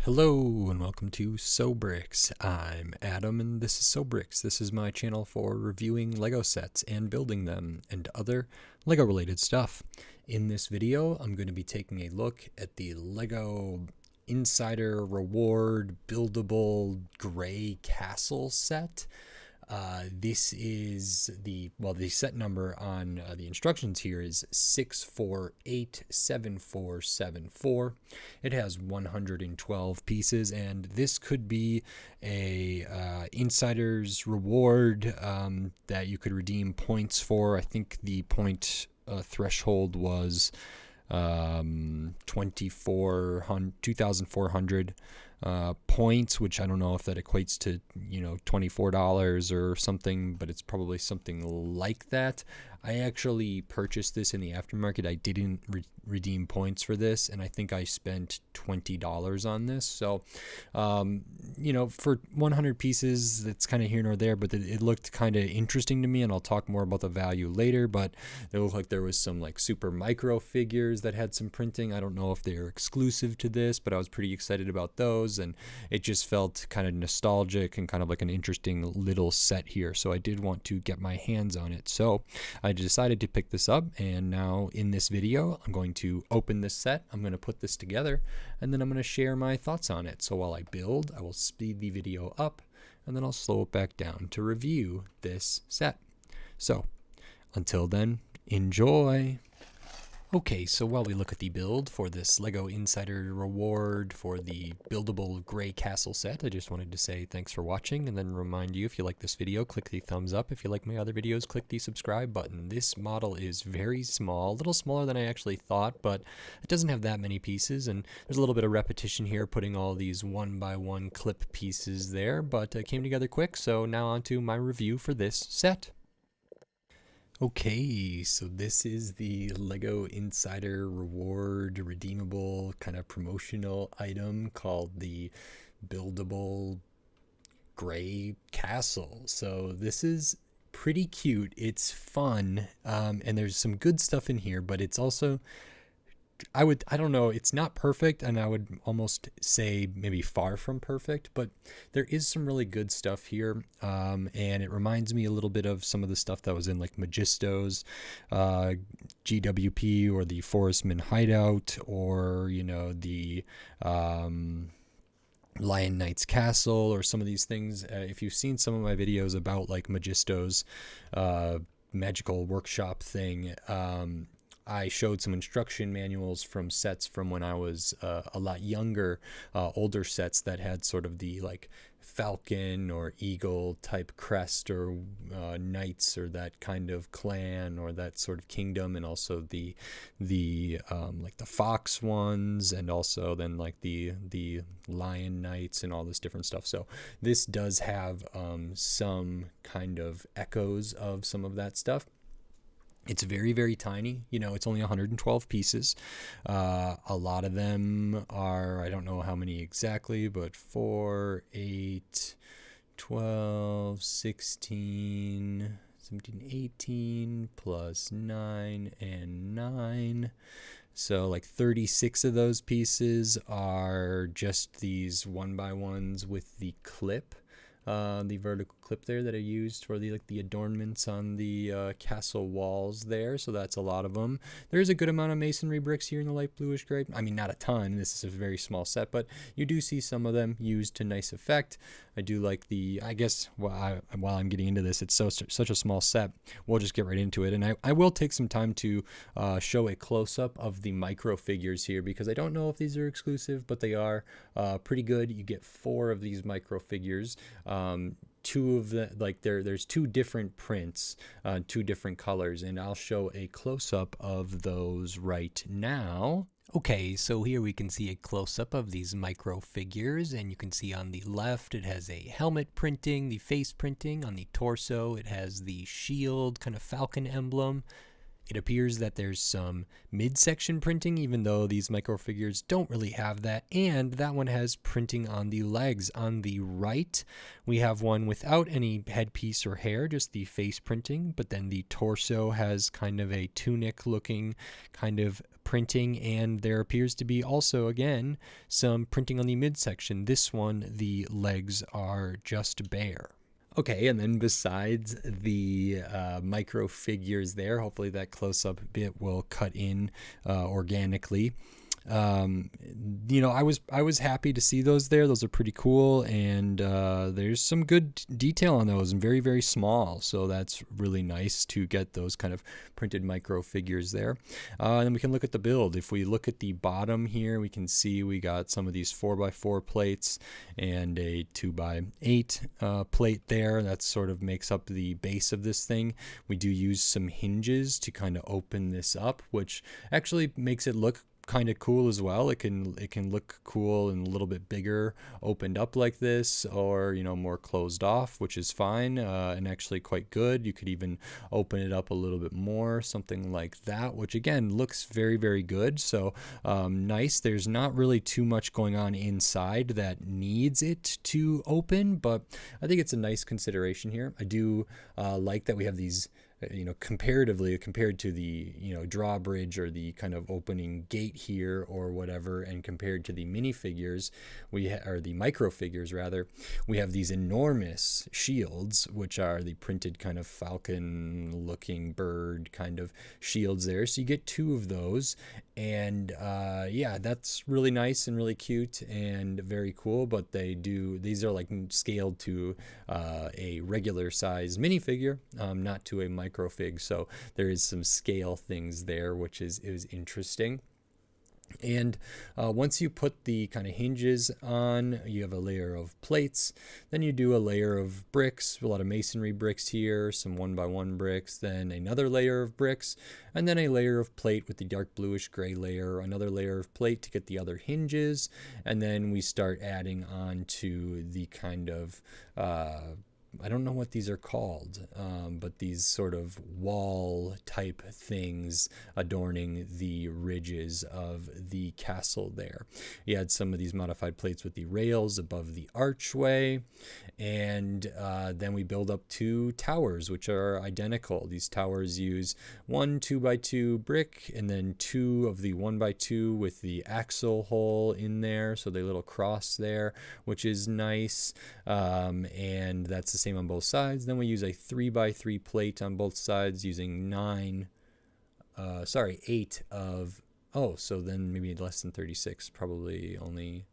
Hello and welcome to Sobricks. I'm Adam and this is Sobricks. This is my channel for reviewing Lego sets and building them and other Lego related stuff. In this video, I'm going to be taking a look at the Lego Insider Reward Buildable Gray Castle set. This is the set number on the instructions here is 6487474. It has 112 pieces, and this could be a insider's reward that you could redeem points for. I think the point threshold was 2,400 points, which I don't know if that equates to $24 or something, but it's probably something like that. I actually purchased this in the aftermarket. I didn't redeem points for this, and I think I spent $20 on this. So for 100 pieces, that's kind of here nor there, but it looked kind of interesting to me, and I'll talk more about the value later. But it looked like there was some like super micro figures that had some printing. I don't know if they're exclusive to this, but I was pretty excited about those, and it just felt kind of nostalgic and kind of like an interesting little set here. So I did want to get my hands on it. So I decided to pick this up, and now in this video I'm going to open this set. I'm going to put this together, and then I'm going to share my thoughts on it. So while I build, I will speed the video up, and then I'll slow it back down to review this set. So until then, enjoy. Okay, so while we look at the build for this Lego Insider Reward for the Buildable Gray Castle set, I just wanted to say thanks for watching, and then remind you, if you like this video, click the thumbs up. If you like my other videos, click the subscribe button. This model is very small, a little smaller than I actually thought, but it doesn't have that many pieces, and there's a little bit of repetition here, putting all these one-by-one clip pieces there, but it came together quick. So now on to my review for this set. Okay, so this is the Lego Insider Reward redeemable kind of promotional item called the Buildable Gray Castle. So this is pretty cute. It's fun, and there's some good stuff in here, but it's also, I don't know, it's not perfect, and I would almost say maybe far from perfect, but there is some really good stuff here, and it reminds me a little bit of some of the stuff that was in like Magisto's GWP or the Forestman Hideout, or the Lion Knight's Castle, or some of these things. If you've seen some of my videos about like Magisto's magical workshop thing, I showed some instruction manuals from sets from when I was a lot younger, older sets that had sort of the like falcon or eagle type crest, or knights, or that kind of clan, or that sort of kingdom, and also the like the fox ones, and also then like the lion knights and all this different stuff. So this does have some kind of echoes of some of that stuff. It's very, very tiny. It's only 112 pieces. A lot of them are, I don't know how many exactly, but 4, 8, 12, 16, 17, 18, plus 9, and 9. So like 36 of those pieces are just these one-by-ones with the clip. The vertical clip there that I used for the adornments on the castle walls there. So that's a lot of them. There's a good amount of masonry bricks here in the light bluish gray. I mean, not a ton. This is a very small set, but you do see some of them used to nice effect. I do like the, I guess while I'm getting into this, it's such a small set, we'll just get right into it. And I will take some time to show a close-up of the micro figures here, because I don't know if these are exclusive, but they are pretty good. You get 4 of these micro figures. 2 of the, like there's 2 different prints, 2 different colors, and I'll show a close-up of those right now. Okay, so here we can see a close-up of these micro figures, and you can see on the left it has a helmet printing, the face printing. On the torso it has the shield, kind of falcon emblem. It appears that there's some midsection printing, even though these microfigures don't really have that, and that one has printing on the legs. On the right, we have one without any headpiece or hair, just the face printing, but then the torso has kind of a tunic-looking kind of printing, and there appears to be also, again, some printing on the midsection. This one, the legs are just bare. Okay, and then besides the micro figures there, hopefully that close-up bit will cut in organically. I was happy to see those there. Those are pretty cool, and there's some good detail on those, and very, very small. So that's really nice to get those kind of printed micro figures there. And then we can look at the build. If we look at the bottom here, we can see we got some of these 4x4 plates and a 2x8 plate there. That sort of makes up the base of this thing. We do use some hinges to kind of open this up, which actually makes it look kind of cool as well. It can look cool and a little bit bigger opened up like this, or more closed off, which is fine and actually quite good. You could even open it up a little bit more, something like that, which again looks very, very good. So nice. There's not really too much going on inside that needs it to open, but I think it's a nice consideration here. I do like that we have these comparatively compared to the drawbridge or the kind of opening gate here or whatever, and compared to the minifigures or the micro figures rather, we have these enormous shields, which are the printed kind of falcon looking bird kind of shields there. So you get two of those, and yeah, that's really nice and really cute and very cool. But these are like scaled to a regular size minifigure, not to a microfig, so there is some scale things there, which is interesting. And once you put the kind of hinges on, you have a layer of plates, then you do a layer of bricks, a lot of masonry bricks here, some 1x1 bricks, then another layer of bricks, and then a layer of plate with the dark bluish gray layer, another layer of plate to get the other hinges, and then we start adding on to the kind of I don't know what these are called, but these sort of wall type things adorning the ridges of the castle there. You had some of these modified plates with the rails above the archway, and then we build up two towers, which are identical. These towers use one 2x2 brick and then two of the 1x2 with the axle hole in there, so the little cross there, which is nice, and that's the same on both sides. Then we use a 3x3 plate on both sides using 8 of, so then maybe less than 36, probably only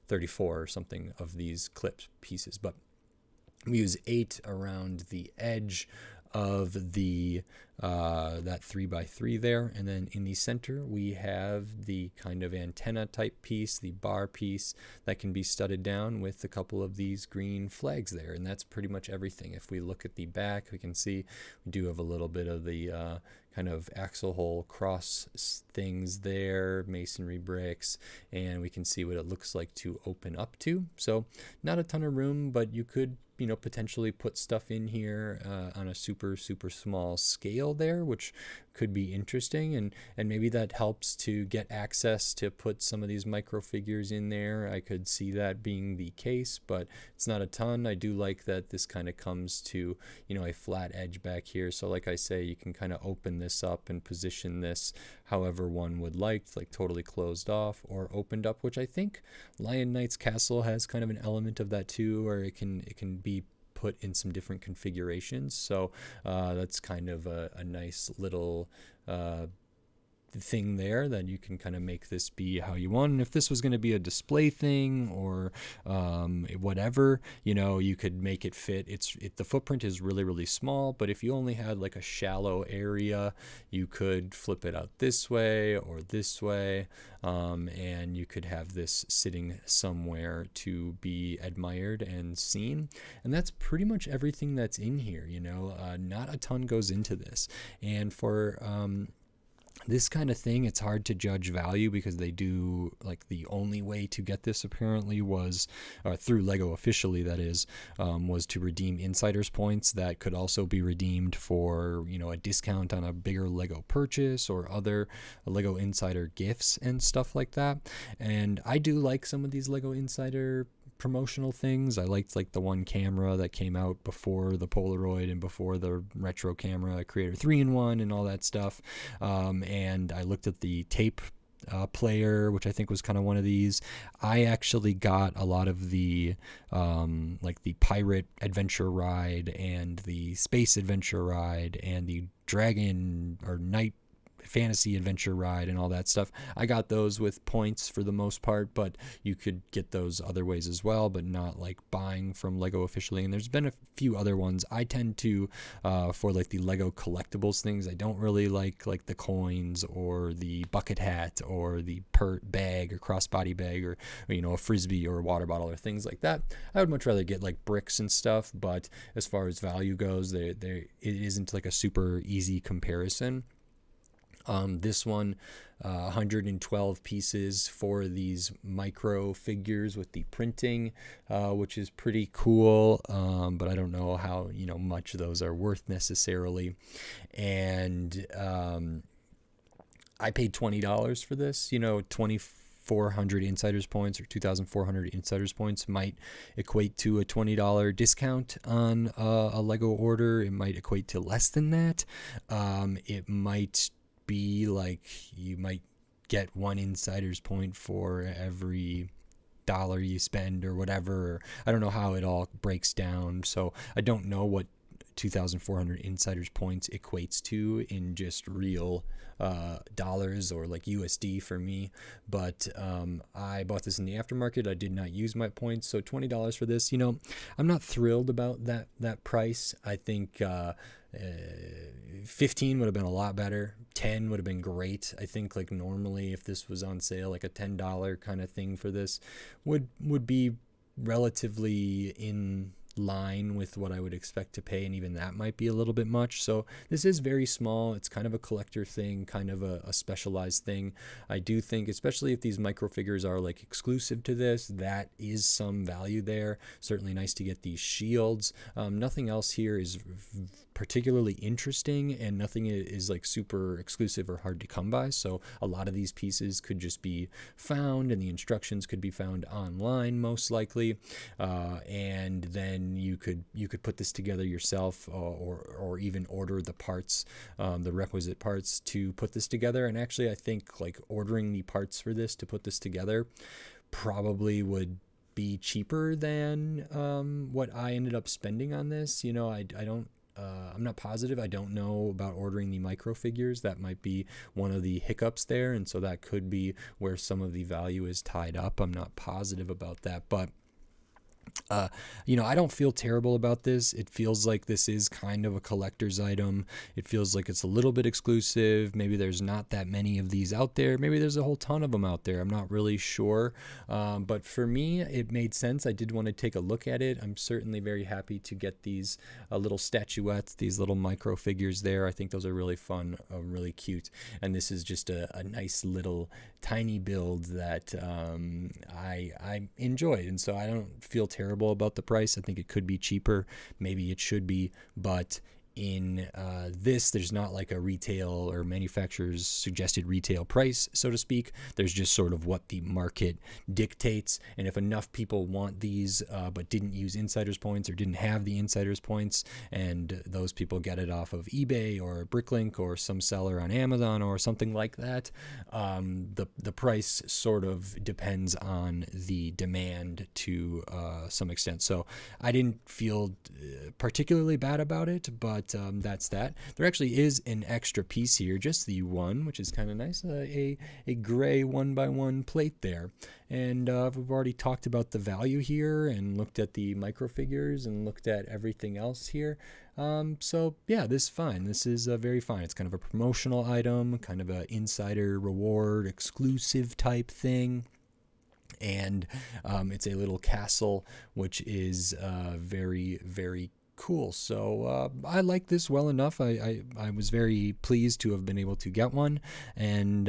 34 or something of these clipped pieces, but we use 8 around the edge of the that 3x3 there, and then in the center we have the kind of antenna type piece, the bar piece that can be studded down with a couple of these green flags there, and that's pretty much everything. If we look at the back, we can see we do have a little bit of the kind of axle hole cross things there, masonry bricks, and we can see what it looks like to open up to. So not a ton of room, but you could potentially put stuff in here on a super small scale there, which could be interesting, and maybe that helps to get access to put some of these micro figures in there. I could see that being the case, but it's not a ton. I do like that this kind of comes to a flat edge back here, so like I say, you can kind of open this up and position this however one would like totally closed off or opened up, which I think Lion Knight's castle has kind of an element of that too, where it can be put in some different configurations. So that's kind of a nice little thing there that you can kind of make this be how you want. And if this was going to be a display thing or whatever, you could make it fit. The footprint is really small, but if you only had like a shallow area, you could flip it out this way or this way, and you could have this sitting somewhere to be admired and seen. And that's pretty much everything that's in here. Not a ton goes into this, and for this kind of thing, it's hard to judge value because they do, the only way to get this apparently was through Lego officially, that is, was to redeem insiders points that could also be redeemed for a discount on a bigger Lego purchase or other Lego Insider gifts and stuff like that. And I do like some of these Lego Insider promotional things. I liked like the one camera that came out before the Polaroid and before the retro camera, Creator 3-in-1 and all that stuff. And I looked at the tape player, which I think was kind of one of these. I actually got a lot of the like the pirate adventure ride and the space adventure ride and the dragon or knight fantasy adventure ride and all that stuff. I got those with points for the most part, but you could get those other ways as well, but not like buying from Lego officially. And there's been a few other ones. I tend to for like the Lego collectibles things, I don't really like the coins or the bucket hat or the bag or crossbody bag or you know, a frisbee or a water bottle or things like that. I would much rather get like bricks and stuff, but as far as value goes, it isn't like a super easy comparison. This one, 112 pieces for these micro figures with the printing, which is pretty cool. But I don't know how, you know, much those are worth necessarily. And I paid $20 for this, you know, 2,400 insiders points or 2,400 insiders points might equate to a $20 discount on a Lego order. It might equate to less than that. It might be like you might get one insider's point for every dollar you spend or whatever. I don't know how it all breaks down, so I don't know what 2,400 insiders points equates to in just real dollars or like USD for me, but I bought this in the aftermarket. I did not use my points, so $20 for this, you know, I'm not thrilled about that price. I think 15 would have been a lot better. 10 would have been great. I think like normally if this was on sale, like a $10 kind of thing for this would be relatively in line with what I would expect to pay, and even that might be a little bit much. So this is very small. It's kind of a collector thing, kind of a specialized thing. I do think, especially if these microfigures are like exclusive to this, that is some value there. Certainly nice to get these shields. Nothing else here is particularly interesting, and nothing is like super exclusive or hard to come by. So a lot of these pieces could just be found, and the instructions could be found online most likely, and then you could put this together yourself, or even order the parts, the requisite parts to put this together. And actually I think like ordering the parts for this to put this together probably would be cheaper than what I ended up spending on this. You know, I'm not positive. I don't know about ordering the microfigures. That might be one of the hiccups there, and so that could be where some of the value is tied up. I'm not positive about that, but you know, I don't feel terrible about this. It feels like this is kind of a collector's item. It feels like it's a little bit exclusive. Maybe there's not that many of these out there. Maybe there's a whole ton of them out there. I'm not really sure. But for me, it made sense. I did want to take a look at it. I'm certainly very happy to get these little statuettes, these little micro figures there. I think those are really fun, really cute. And this is just a nice little tiny build that I enjoyed. And so I don't feel terrible about the price. I think it could be cheaper. Maybe it should be, but in this, there's not like a retail or manufacturer's suggested retail price, so to speak. There's just sort of what the market dictates. And if enough people want these but didn't use insiders points or didn't have the insiders points, and those people get it off of eBay or Bricklink or some seller on Amazon or something like that, the price sort of depends on the demand to some extent. So I didn't feel particularly bad about it, but that's that. There actually is an extra piece here, just the one, which is kind of nice, a gray 1x1 plate there. And we've already talked about the value here and looked at the microfigures and looked at everything else here. So yeah, this is fine. This is very fine. It's kind of a promotional item, kind of an insider reward, exclusive type thing. And it's a little castle, which is very, very cool. So I like this well enough. I was very pleased to have been able to get one, and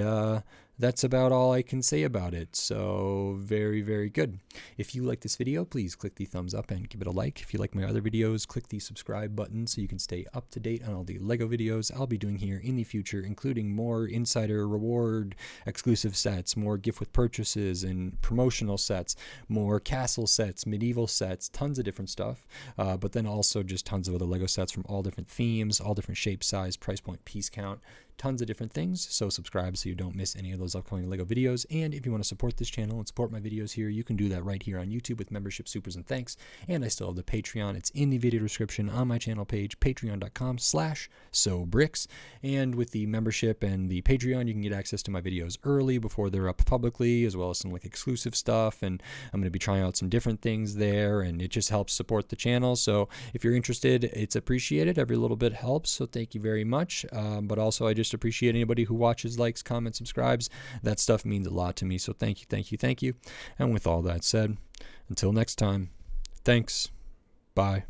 that's about all I can say about it. So very, very good. If you like this video, please click the thumbs up and give it a like. If you like my other videos, click the subscribe button so you can stay up to date on all the LEGO videos I'll be doing here in the future, including more insider reward exclusive sets, more gift with purchases and promotional sets, more castle sets, medieval sets, tons of different stuff, but then also just tons of other LEGO sets from all different themes, all different shape, size, price point, piece count, tons of different things. So subscribe so you don't miss any of those upcoming LEGO videos. And if you want to support this channel and support my videos here, you can do that right here on YouTube with membership, supers, and thanks. And I still have the Patreon. It's in the video description on my channel page, patreon.com/sobricks. And with the membership and the Patreon, you can get access to my videos early before they're up publicly, as well as some like exclusive stuff. And I'm going to be trying out some different things there, and it just helps support the channel. So if you're interested, it's appreciated. Every little bit helps. So thank you very much. But also, I just appreciate anybody who watches, likes, comments, subscribes. That stuff means a lot to me. So thank you, thank you, thank you. And with all that said, until next time, thanks. Bye.